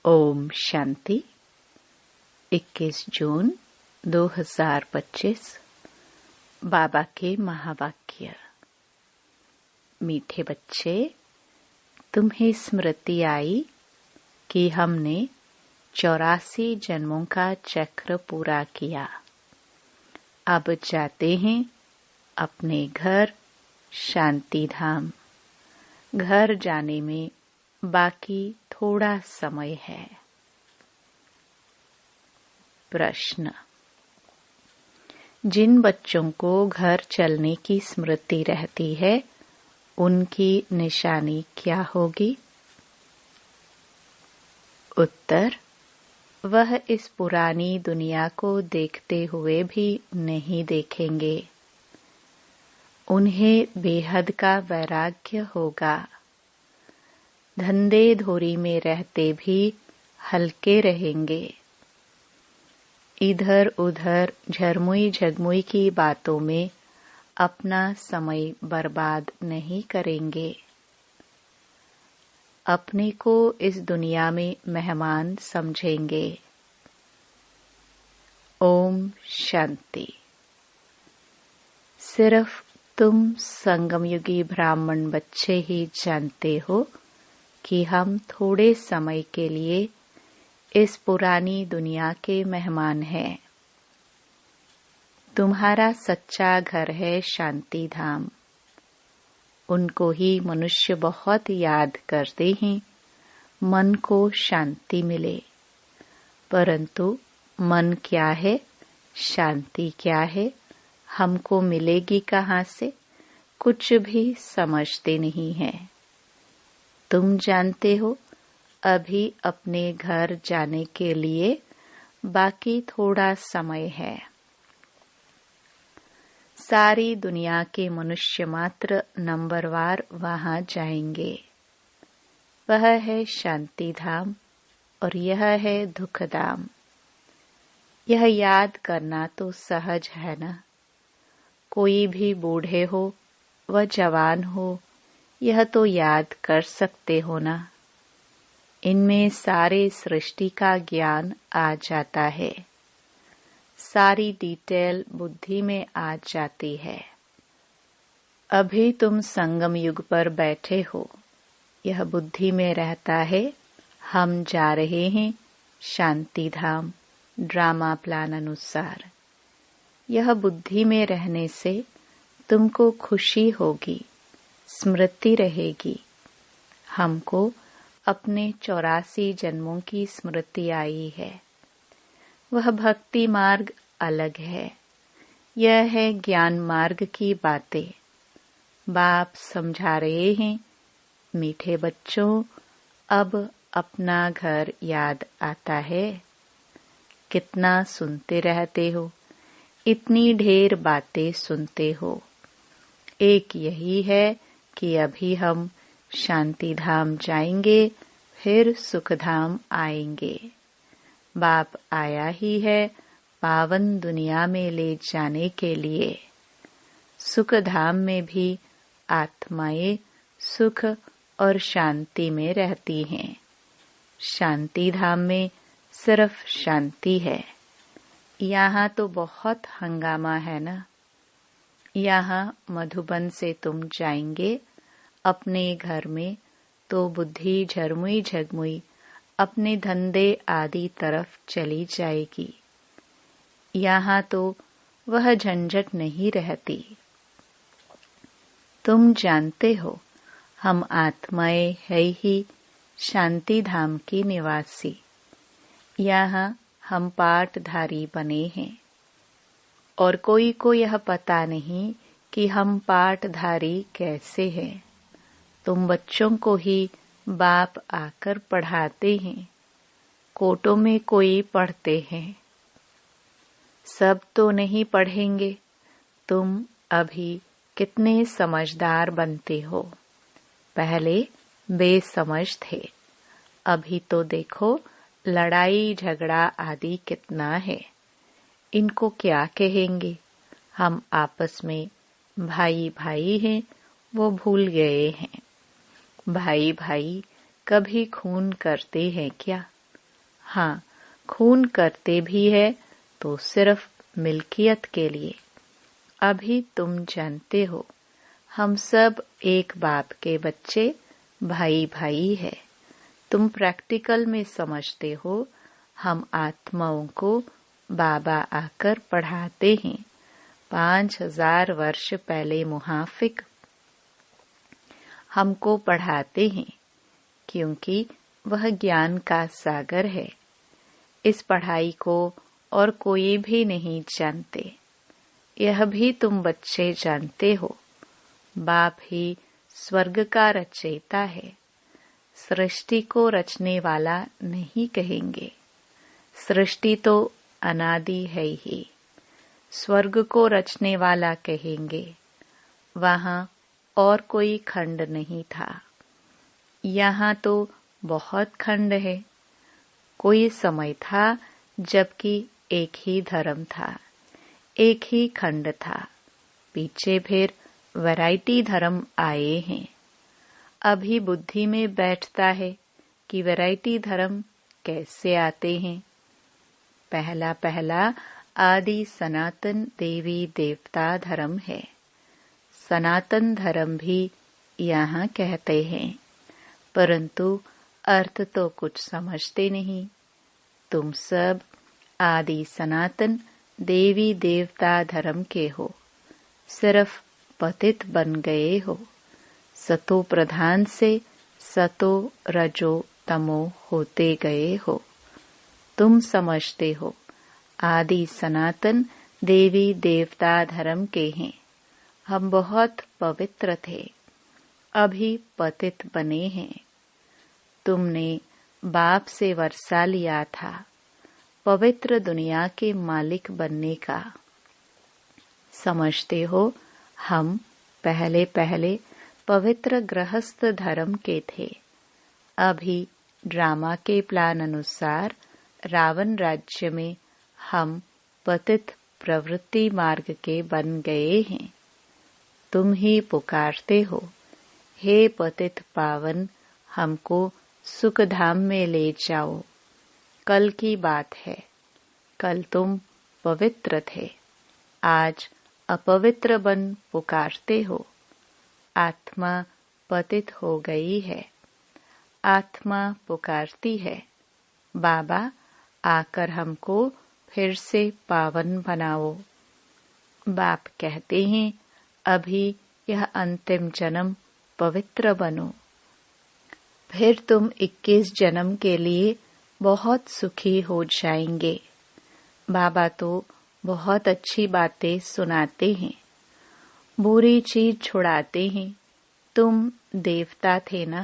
ओम शांति। 21 जून 2025। बाबा के महावाक्य। मीठे बच्चे, तुम्हें स्मृति आई कि हमने 84 जन्मों का चक्र पूरा किया। अब जाते हैं अपने घर शांति धाम। घर जाने में बाकी थोड़ा समय है। प्रश्न। जिन बच्चों को घर चलने की स्मृति रहती है, उनकी निशानी क्या होगी? उत्तर। वह इस पुरानी दुनिया को देखते हुए भी नहीं देखेंगे। उन्हें बेहद का वैराग्य होगा। धंधे धोरी में रहते भी हल्के रहेंगे। इधर उधर झरमुई झगमुई की बातों में अपना समय बर्बाद नहीं करेंगे। अपने को इस दुनिया में मेहमान समझेंगे। ओम शांति। सिर्फ तुम संगमयुगी ब्राह्मण बच्चे ही जानते हो कि हम थोड़े समय के लिए इस पुरानी दुनिया के मेहमान हैं। तुम्हारा सच्चा घर है शांति धाम। उनको ही मनुष्य बहुत याद करते हैं, मन को शांति मिले। परंतु मन क्या है, शांति क्या है, हमको मिलेगी कहाँ से, कुछ भी समझते नहीं हैं। तुम जानते हो, अभी अपने घर जाने के लिए बाकी थोड़ा समय है। सारी दुनिया के मनुष्य मात्र नंबरवार वहां जाएंगे। वह है शांति धाम और यह है दुख धाम। यह याद करना तो सहज है ना। कोई भी बूढ़े हो व जवान हो, यह तो याद कर सकते हो ना। इनमें सारे सृष्टि का ज्ञान आ जाता है। सारी डिटेल बुद्धि में आ जाती है। अभी तुम संगम युग पर बैठे हो, यह बुद्धि में रहता है। हम जा रहे हैं शांति धाम ड्रामा प्लान अनुसार। यह बुद्धि में रहने से तुमको खुशी होगी, स्मृति रहेगी। हमको अपने 84 जन्मों की स्मृति आई है। वह भक्ति मार्ग अलग है। यह है ज्ञान मार्ग की बातें। बाप समझा रहे हैं, मीठे बच्चों, अब अपना घर याद आता है। कितना सुनते रहते हो, इतनी ढेर बातें सुनते हो। एक यही है कि अभी हम शांति धाम जाएंगे, फिर सुख धाम आएंगे। बाप आया ही है पावन दुनिया में ले जाने के लिए। सुख धाम में भी आत्माएं सुख और शांति में रहती हैं। शांति धाम में सिर्फ शांति है। यहाँ तो बहुत हंगामा है ना। यहाँ मधुबन से तुम जाएंगे अपने घर में, तो बुद्धि झरमुई झगमुई अपने धंधे आदि तरफ चली जाएगी। यहाँ तो वह झंझट नहीं रहती। तुम जानते हो, हम आत्माएं है ही शांति धाम की निवासी। यहाँ हम पाठधारी बने हैं और कोई को यह पता नहीं कि हम पाठधारी कैसे हैं। तुम बच्चों को ही बाप आकर पढ़ाते हैं। कोटों में कोई पढ़ते हैं। सब तो नहीं पढ़ेंगे। तुम अभी कितने समझदार बनते हो। पहले बेसमझ थे। अभी तो देखो लड़ाई झगड़ा आदि कितना है। इनको क्या कहेंगे। हम आपस में भाई भाई हैं, वो भूल गए हैं। भाई भाई कभी खून करते हैं क्या? हाँ, खून करते भी है तो सिर्फ मिल्कियत के लिए। अभी तुम जानते हो, हम सब एक बाप के बच्चे, भाई भाई है। तुम प्रैक्टिकल में समझते हो, हम आत्माओं को बाबा आकर पढ़ाते हैं। 5000 वर्ष पहले मुहाफिक हमको पढ़ाते हैं, क्योंकि वह ज्ञान का सागर है। इस पढ़ाई को और कोई भी नहीं जानते। यह भी तुम बच्चे जानते हो, बाप ही स्वर्ग का रचयिता है। सृष्टि को रचने वाला नहीं कहेंगे, सृष्टि तो अनादि है ही। स्वर्ग को रचने वाला कहेंगे, वहां और कोई खंड नहीं था। यहाँ तो बहुत खंड है। कोई समय था जबकि एक ही धर्म था, एक ही खंड था। पीछे फिर वैरायटी धर्म आए हैं। अभी बुद्धि में बैठता है कि वैरायटी धर्म कैसे आते हैं। पहला पहला आदि सनातन देवी देवता धर्म है। सनातन धर्म भी यहाँ कहते हैं, परंतु अर्थ तो कुछ समझते नहीं। तुम सब आदि सनातन देवी देवता धर्म के हो, सिर्फ पतित बन गए हो। सतो प्रधान से सतो रजो तमो होते गए हो। तुम समझते हो आदि सनातन देवी देवता धर्म के हैं। हम बहुत पवित्र थे, अभी पतित बने हैं। तुमने बाप से वर्षा लिया था पवित्र दुनिया के मालिक बनने का। समझते हो, हम पहले पहले पवित्र गृहस्थ धर्म के थे। अभी ड्रामा के प्लान अनुसार रावण राज्य में हम पतित प्रवृत्ति मार्ग के बन गए हैं। तुम ही पुकारते हो, हे पतित पावन, हमको सुख धाम में ले जाओ। कल की बात है, कल तुम पवित्र थे, आज अपवित्र बन पुकारते हो। आत्मा पतित हो गई है, आत्मा पुकारती है, बाबा आकर हमको फिर से पावन बनाओ। बाप कहते हैं, अभी यह अंतिम जन्म पवित्र बनो, फिर तुम 21 जन्म के लिए बहुत सुखी हो जाएंगे। बाबा तो बहुत अच्छी बातें सुनाते हैं, बुरी चीज छुड़ाते हैं। तुम देवता थे ना,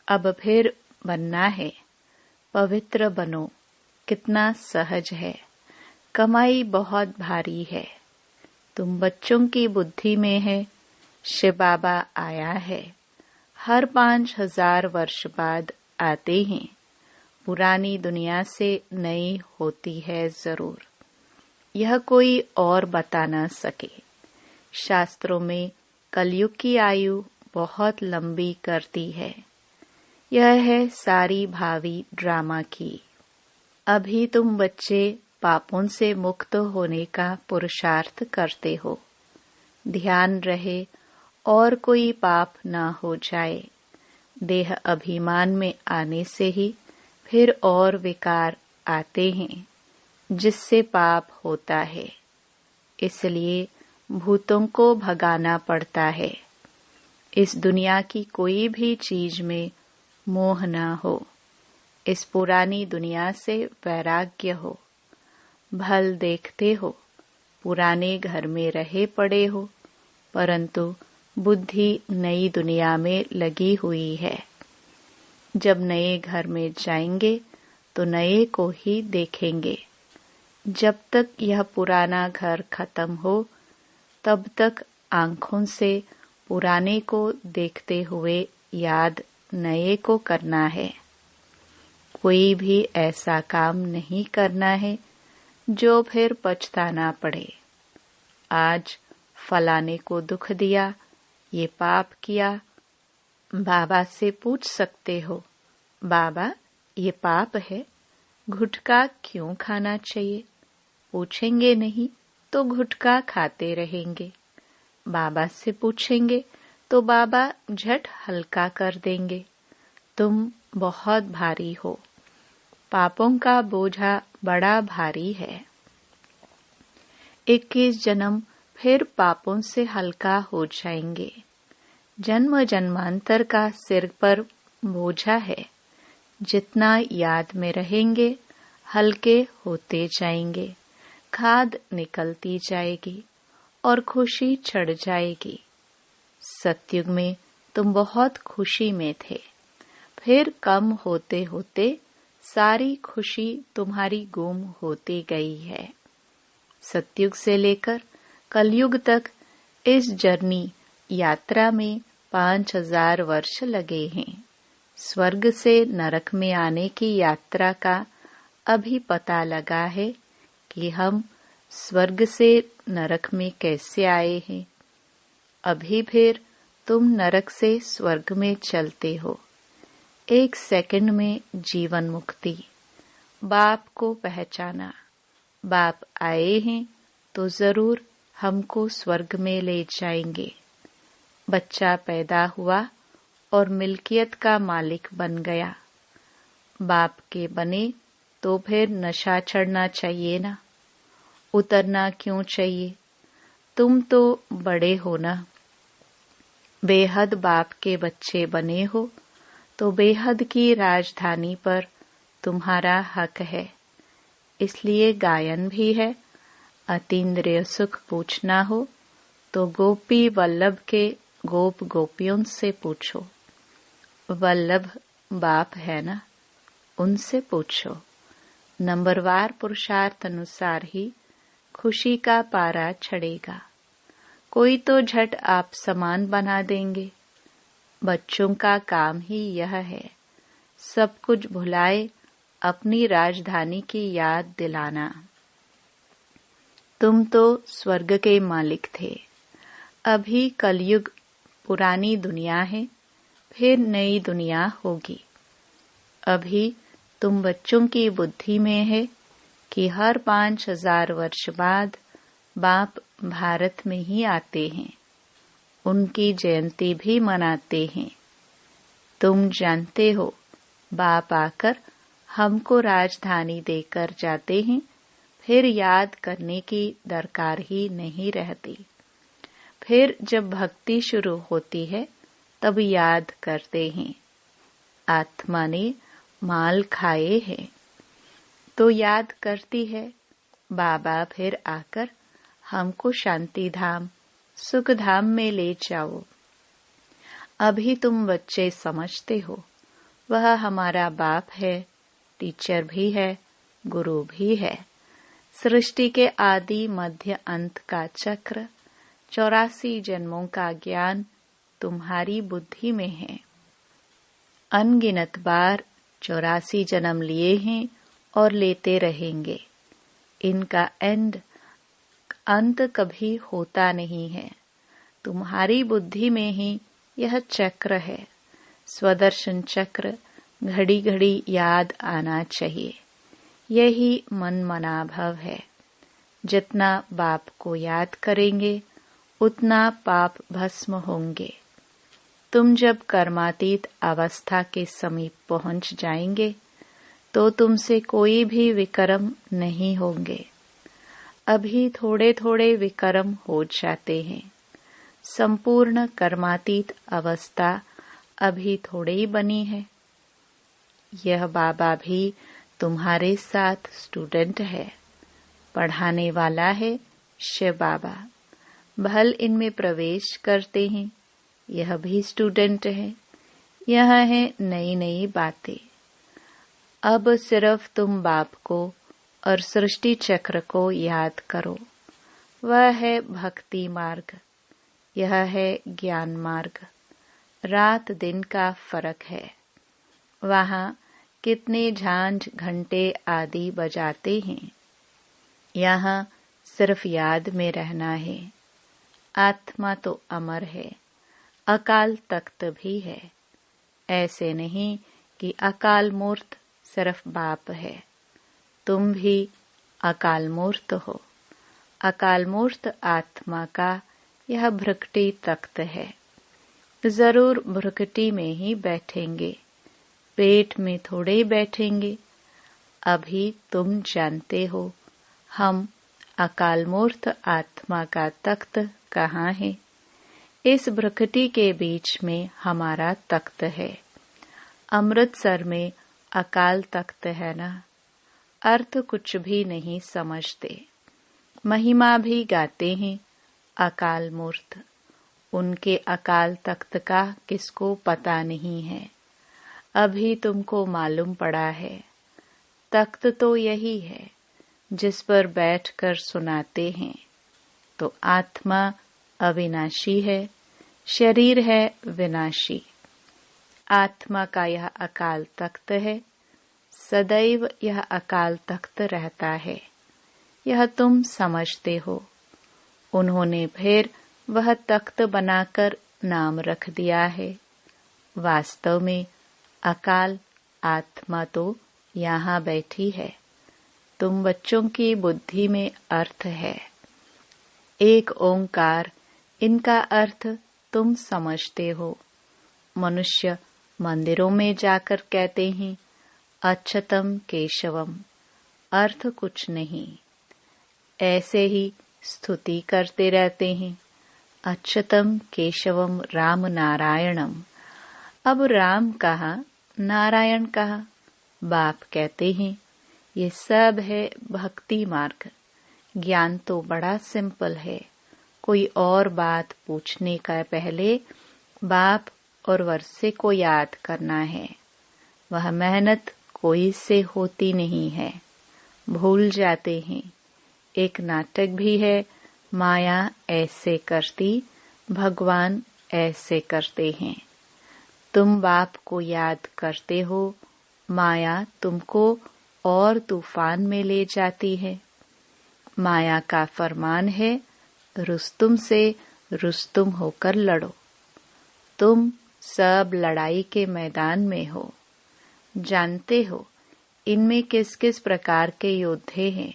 अब फिर बनना है, पवित्र बनो। कितना सहज है, कमाई बहुत भारी है। तुम बच्चों की बुद्धि में है, शिव बाबा आया है। हर 5000 वर्ष बाद आते हैं। पुरानी दुनिया से नई होती है जरूर, यह कोई और बता न सके। शास्त्रों में कलयुग की आयु बहुत लंबी करती है। यह है सारी भावी ड्रामा की। अभी तुम बच्चे पापों से मुक्त होने का पुरुषार्थ करते हो। ध्यान रहे और कोई पाप ना हो जाए। देह अभिमान में आने से ही फिर और विकार आते हैं, जिससे पाप होता है। इसलिए भूतों को भगाना पड़ता है। इस दुनिया की कोई भी चीज में मोह ना हो। इस पुरानी दुनिया से वैराग्य हो। भल देखते हो, पुराने घर में रहे पड़े हो, परंतु बुद्धि नई दुनिया में लगी हुई है। जब नए घर में जाएंगे तो नए को ही देखेंगे। जब तक यह पुराना घर खत्म हो, तब तक आंखों से पुराने को देखते हुए याद नए को करना है। कोई भी ऐसा काम नहीं करना है जो फिर पछताना पड़े। आज फलाने को दुख दिया, ये पाप किया। बाबा से पूछ सकते हो, बाबा ये पाप है, गुटखा क्यों खाना चाहिए? पूछेंगे नहीं तो गुटखा खाते रहेंगे। बाबा से पूछेंगे तो बाबा झट हल्का कर देंगे। तुम बहुत भारी हो, पापों का बोझा बड़ा भारी है। 21 जन्म फिर पापों से हल्का हो जाएंगे। जन्म जन्मांतर का सिर पर बोझा है, जितना याद में रहेंगे हल्के होते जाएंगे। खाद निकलती जाएगी और खुशी चढ़ जाएगी। सतयुग में तुम बहुत खुशी में थे, फिर कम होते होते सारी खुशी तुम्हारी गुम होती गई है। सतयुग से लेकर कलयुग तक इस जर्नी यात्रा में 5000 वर्ष लगे हैं। स्वर्ग से नरक में आने की यात्रा का अभी पता लगा है कि हम स्वर्ग से नरक में कैसे आए हैं। अभी फिर तुम नरक से स्वर्ग में चलते हो। 1 सेकंड में जीवन मुक्ति। बाप को पहचाना। बाप आए हैं तो जरूर हमको स्वर्ग में ले जाएंगे। बच्चा पैदा हुआ और मिल्कियत का मालिक बन गया। बाप के बने तो फिर नशा चढ़ना चाहिए ना, उतरना क्यों चाहिए? तुम तो बड़े हो ना। बेहद बाप के बच्चे बने हो तो बेहद की राजधानी पर तुम्हारा हक है। इसलिए गायन भी है। अतीन्द्रिय सुख पूछना हो तो गोपी वल्लभ के गोप गोपियों से पूछो। वल्लभ बाप है ना, उनसे पूछो। नंबरवार पुरुषार्थ अनुसार ही खुशी का पारा चढ़ेगा। कोई तो झट आप समान बना देंगे। बच्चों का काम ही यह है, सब कुछ भुलाए अपनी राजधानी की याद दिलाना। तुम तो स्वर्ग के मालिक थे। अभी कलयुग पुरानी दुनिया है, फिर नई दुनिया होगी। अभी तुम बच्चों की बुद्धि में है कि हर 5000 वर्ष बाद बाप भारत में ही आते हैं। उनकी जयंती भी मनाते हैं। तुम जानते हो बाप आकर हमको राजधानी देकर जाते हैं, फिर याद करने की दरकार ही नहीं रहती। फिर जब भक्ति शुरू होती है तब याद करते हैं। आत्मा ने माल खाए हैं तो याद करती है। बाबा फिर आकर हमको शांति धाम सुख धाम में ले जाओ। अभी तुम बच्चे समझते हो वह हमारा बाप है, टीचर भी है, गुरु भी है। सृष्टि के आदि मध्य अंत का चक्र 84 जन्मों का ज्ञान तुम्हारी बुद्धि में है। अनगिनत बार 84 जन्म लिए हैं और लेते रहेंगे। इनका अंत कभी होता नहीं है। तुम्हारी बुद्धि में ही यह चक्र है। स्वदर्शन चक्र घड़ी घड़ी याद आना चाहिए। यही मन मनाभव है। जितना बाप को याद करेंगे उतना पाप भस्म होंगे। तुम जब कर्मातीत अवस्था के समीप पहुंच जाएंगे तो तुमसे कोई भी विकर्म नहीं होंगे। अभी थोड़े थोड़े विकर्म हो जाते हैं। संपूर्ण कर्मातीत अवस्था अभी थोड़े ही बनी है। यह बाबा भी तुम्हारे साथ स्टूडेंट है। पढ़ाने वाला है शिव बाबा। भल इनमें प्रवेश करते हैं। यह भी स्टूडेंट है। यह है नई नई बातें। अब सिर्फ तुम बाप को और सृष्टि चक्र को याद करो। वह है भक्ति मार्ग। यह है ज्ञान मार्ग। रात दिन का फर्क है। वहाँ कितने झांझ घंटे आदि बजाते हैं। यहाँ सिर्फ याद में रहना है। आत्मा तो अमर है। अकाल तख्त भी है। ऐसे नहीं कि अकाल मूर्त सिर्फ बाप है। तुम भी अकाल मूर्त हो। अकाल मूर्त आत्मा का यह भ्रकुटी तख्त है। जरूर भ्रकुटी में ही बैठेंगे, पेट में थोड़े बैठेंगे। अभी तुम जानते हो हम अकाल मूर्त आत्मा का तख्त कहाँ है। इस भ्रकुटी के बीच में हमारा तख्त है। अमृतसर में अकाल तख्त है ना। अर्थ कुछ भी नहीं समझते, महिमा भी गाते हैं अकाल मूर्त। उनके अकाल तख्त का किसको पता नहीं है। अभी तुमको मालूम पड़ा है। तख्त तो यही है जिस पर बैठकर सुनाते हैं। तो आत्मा अविनाशी है, शरीर है विनाशी। आत्मा का यह अकाल तख्त है, सदैव यह अकाल तख्त रहता है। यह तुम समझते हो। उन्होंने फिर वह तख्त बनाकर नाम रख दिया है। वास्तव में अकाल आत्मा तो यहाँ बैठी है। तुम बच्चों की बुद्धि में अर्थ है। एक ओंकार, इनका अर्थ तुम समझते हो। मनुष्य मंदिरों में जाकर कहते हैं अच्युतम केशवम, अर्थ कुछ नहीं। ऐसे ही स्तुति करते रहते हैं अच्युतम केशवम राम नारायणम। अब राम कहा, नारायण कहा। बाप कहते हैं ये सब है भक्ति मार्ग। ज्ञान तो बड़ा सिंपल है। कोई और बात पूछने का पहले बाप और वर्षे को याद करना है। वह मेहनत कोई से होती नहीं है, भूल जाते हैं। एक नाटक भी है, माया ऐसे करती, भगवान ऐसे करते हैं। तुम बाप को याद करते हो, माया तुमको और तूफान में ले जाती है। माया का फरमान है रुस्तुम से रुस्तुम होकर लड़ो। तुम सब लड़ाई के मैदान में हो। जानते हो इनमें किस किस प्रकार के योद्धे हैं।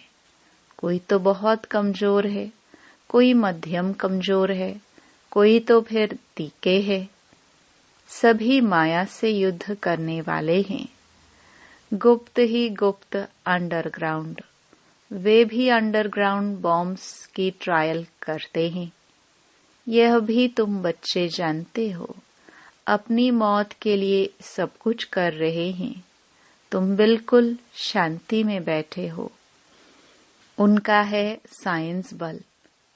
कोई तो बहुत कमजोर है, कोई मध्यम कमजोर है, कोई तो फिर तीखे है। सभी माया से युद्ध करने वाले हैं। गुप्त ही गुप्त अंडरग्राउंड। वे भी अंडरग्राउंड बॉम्ब्स की ट्रायल करते हैं। यह भी तुम बच्चे जानते हो। अपनी मौत के लिए सब कुछ कर रहे हैं। तुम बिल्कुल शांति में बैठे हो। उनका है साइंस बल।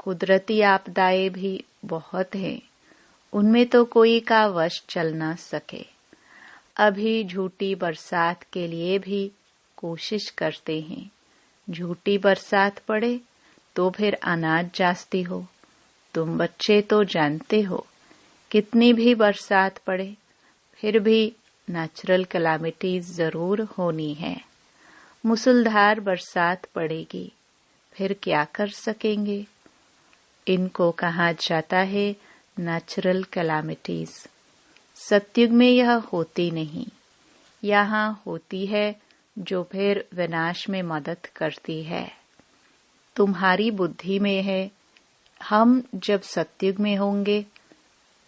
कुदरती आपदाएं भी बहुत हैं, उनमें तो कोई का वश चल ना सके। अभी झूठी बरसात के लिए भी कोशिश करते हैं। झूठी बरसात पड़े तो फिर अनाज जास्ती हो। तुम बच्चे तो जानते हो कितनी भी बरसात पड़े फिर भी नेचुरल कैलामिटीज जरूर होनी है। मूसलधार बरसात पड़ेगी, फिर क्या कर सकेंगे। इनको कहा जाता है नेचुरल कैलामिटीज। सतयुग में यह होती नहीं, यहाँ होती है जो फिर विनाश में मदद करती है। तुम्हारी बुद्धि में है हम जब सतयुग में होंगे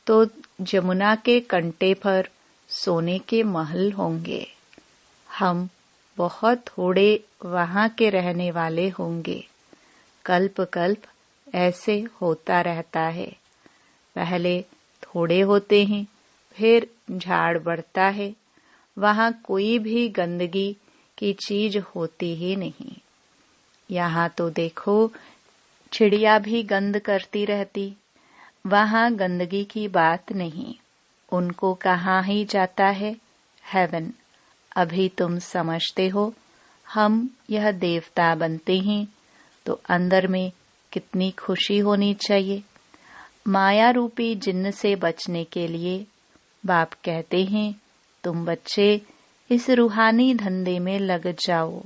तो जमुना के कंटे पर सोने के महल होंगे। हम बहुत थोड़े वहां के रहने वाले होंगे। कल्प कल्प ऐसे होता रहता है। पहले थोड़े होते हैं, फिर झाड़ बढ़ता है। वहां कोई भी गंदगी की चीज होती ही नहीं। यहाँ तो देखो चिड़िया भी गंद करती रहती। वहां गंदगी की बात नहीं। उनको कहाँ ही जाता है हेवन। अभी तुम समझते हो हम यह देवता बनते हैं तो अंदर में कितनी खुशी होनी चाहिए। माया रूपी जिन्न से बचने के लिए बाप कहते हैं तुम बच्चे इस रूहानी धंधे में लग जाओ।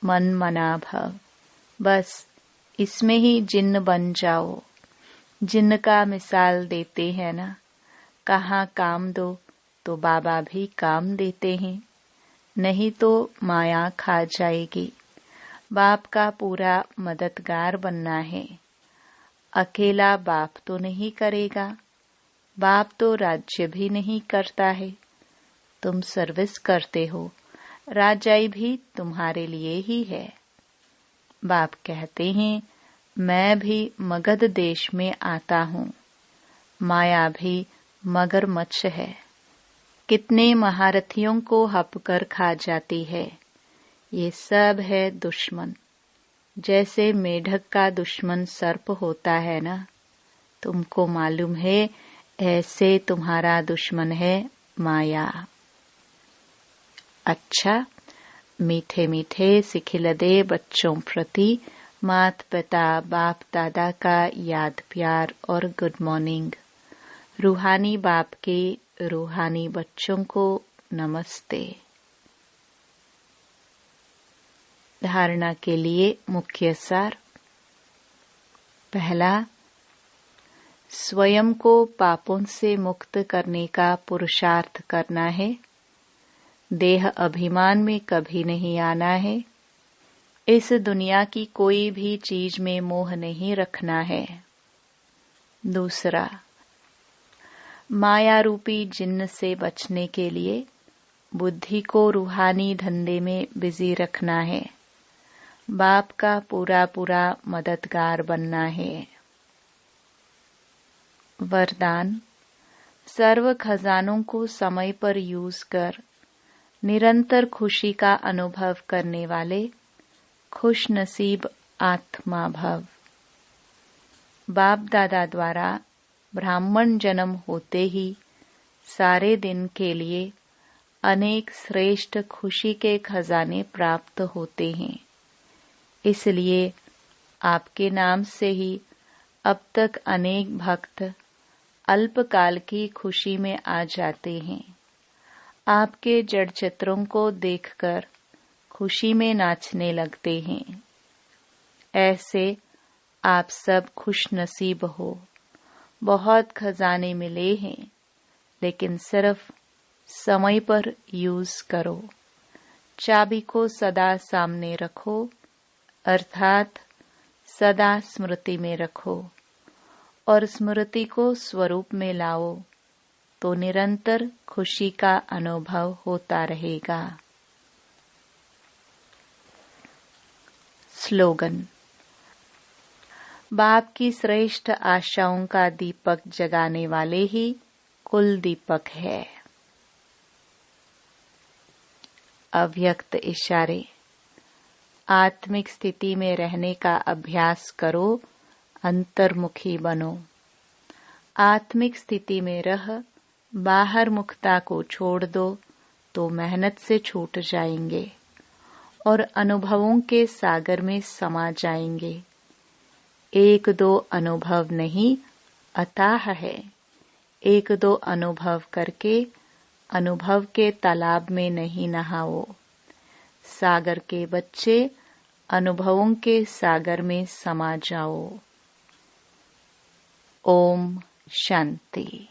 मन मना भव, बस इसमें ही जिन्न बन जाओ। जिन्न का मिसाल देते हैं ना, कहाँ काम दो तो बाबा भी काम देते हैं, नहीं तो माया खा जाएगी। बाप का पूरा मददगार बनना है। अकेला बाप तो नहीं करेगा। बाप तो राज्य भी नहीं करता है। तुम सर्विस करते हो, राजाई भी तुम्हारे लिए ही है। बाप कहते हैं, मैं भी मगध देश में आता हूँ। माया भी मगरमच्छ है, कितने महारथियों को हप कर खा जाती है। ये सब है दुश्मन। जैसे मेढक का दुश्मन सर्प होता है ना, तुमको मालूम है, ऐसे तुम्हारा दुश्मन है माया। अच्छा, मीठे मीठे सिखिलदे बच्चों प्रति मात पिता बाप दादा का याद प्यार और गुड मॉर्निंग। रूहानी बाप के रूहानी बच्चों को नमस्ते। धारणा के लिए मुख्य सार। पहला, स्वयं को पापों से मुक्त करने का पुरुषार्थ करना है। देह अभिमान में कभी नहीं आना है। इस दुनिया की कोई भी चीज में मोह नहीं रखना है। दूसरा, माया रूपी जिन्न से बचने के लिए बुद्धि को रूहानी धंधे में बिजी रखना है। बाप का पूरा पूरा मददगार बनना है। वरदान, सर्व खजानों को समय पर यूज कर निरंतर खुशी का अनुभव करने वाले खुश नसीब आत्मा भव। बाप दादा द्वारा ब्राह्मण जन्म होते ही सारे दिन के लिए अनेक श्रेष्ठ खुशी के खजाने प्राप्त होते हैं। इसलिए आपके नाम से ही अब तक अनेक भक्त अल्पकाल की खुशी में आ जाते हैं। आपके जड़ चित्रों को देखकर खुशी में नाचने लगते हैं। ऐसे आप सब खुश नसीब हो। बहुत खजाने मिले हैं, लेकिन सिर्फ समय पर यूज करो। चाबी को सदा सामने रखो, अर्थात सदा स्मृति में रखो और स्मृति को स्वरूप में लाओ, तो निरंतर खुशी का अनुभव होता रहेगा। स्लोगन, बाप की श्रेष्ठ आशाओं का दीपक जगाने वाले ही कुल दीपक है। अव्यक्त इशारे। आत्मिक स्थिति में रहने का अभ्यास करो, अंतर्मुखी बनो। आत्मिक स्थिति में रह बाहर मुखता को छोड़ दो तो मेहनत से छूट जाएंगे और अनुभवों के सागर में समा जाएंगे। एक दो अनुभव नहीं, अथाह है। एक दो अनुभव करके अनुभव के तालाब में नहीं नहाओ। सागर के बच्चे अनुभवों के सागर में समा जाओ। ओम शांति।